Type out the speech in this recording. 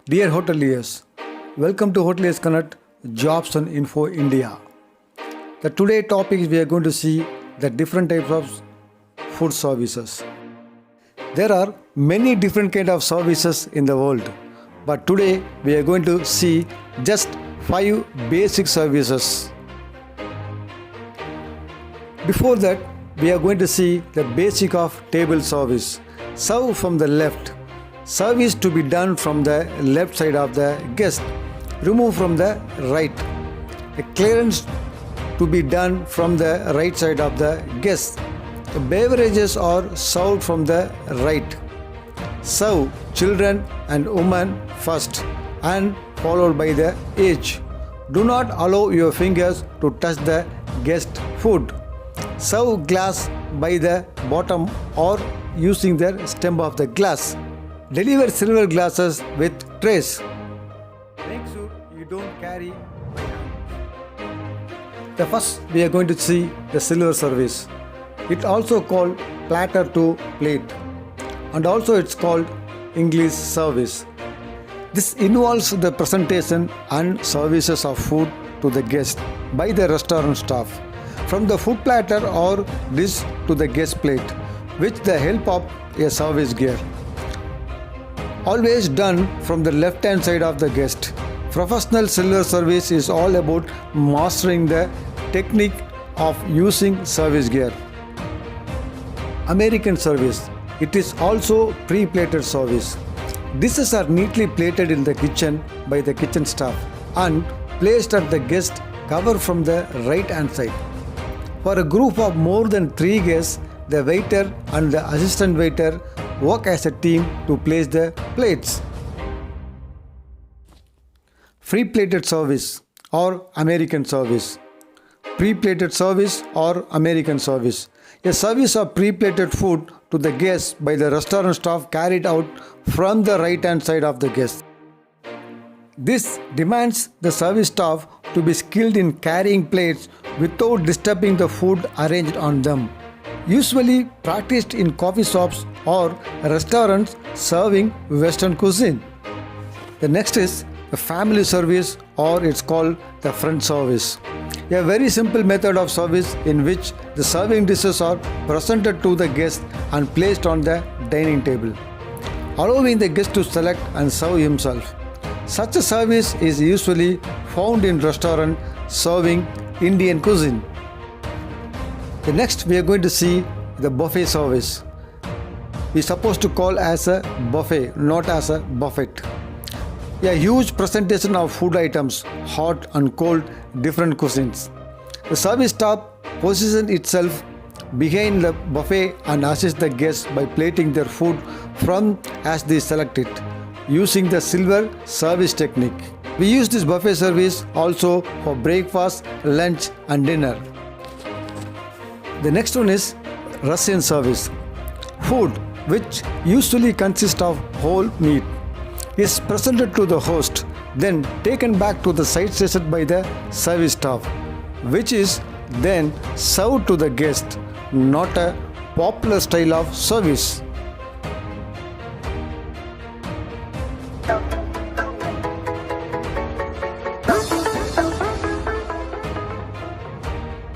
Dear hoteliers, welcome to Hoteliers Connect Jobs and Info India. The today topic we are going to see the different types of food services. There are many different kind of services in the world, but today we are going to see just 5 basic services. Before that, we are going to see the basic of table service. Serve from the left. Service to be done from the left side of the guest. Remove from the right. A clearance to be done from the right side of the guest. The beverages are served from the right. Serve children and women first and followed by the age. Do not allow your fingers to touch the guest food. Serve glass by the bottom or using the stem of the glass. Deliver silver glasses with trays. Make sure you don't carry by hand. The first we are going to see the silver service. It also called platter to plate, and also it's called English service. This involves the presentation and services of food to the guest by the restaurant staff from the food platter or dish to the guest plate with the help of a service gear. Always done from the left hand side of the guest. Professional silver service is all about mastering the technique of using service gear. American service. It is also pre-plated service. Dishes are neatly plated in the kitchen by the kitchen staff and placed at the guest cover from the right hand side. For a group of more than 3 guests, the waiter and the assistant waiter work as a team to place the plates. Pre-plated service or American service. Pre-plated service or American service. A service of pre-plated food to the guests by the restaurant staff carried out from the right hand side of the guest. This demands the service staff to be skilled in carrying plates without disturbing the food arranged on them. Usually practiced in coffee shops or restaurants serving Western cuisine. The next is the family service, or it's called the friend service. A very simple method of service in which the serving dishes are presented to the guest and placed on the dining table, allowing the guest to select and serve himself. Such a service is usually found in restaurants serving Indian cuisine. The next we are going to see the buffet service. We are supposed to call as a buffet, not as a buffet. A huge presentation of food items, hot and cold, different cuisines. The service staff positions itself behind the buffet and assists the guests by plating their food from as they select it, using the silver service technique. We use this buffet service also for breakfast, lunch and dinner. The next one is Russian service. Food, which usually consists of whole meat, is presented to the host, then taken back to the side station by the service staff, which is then served to the guest, not a popular style of service.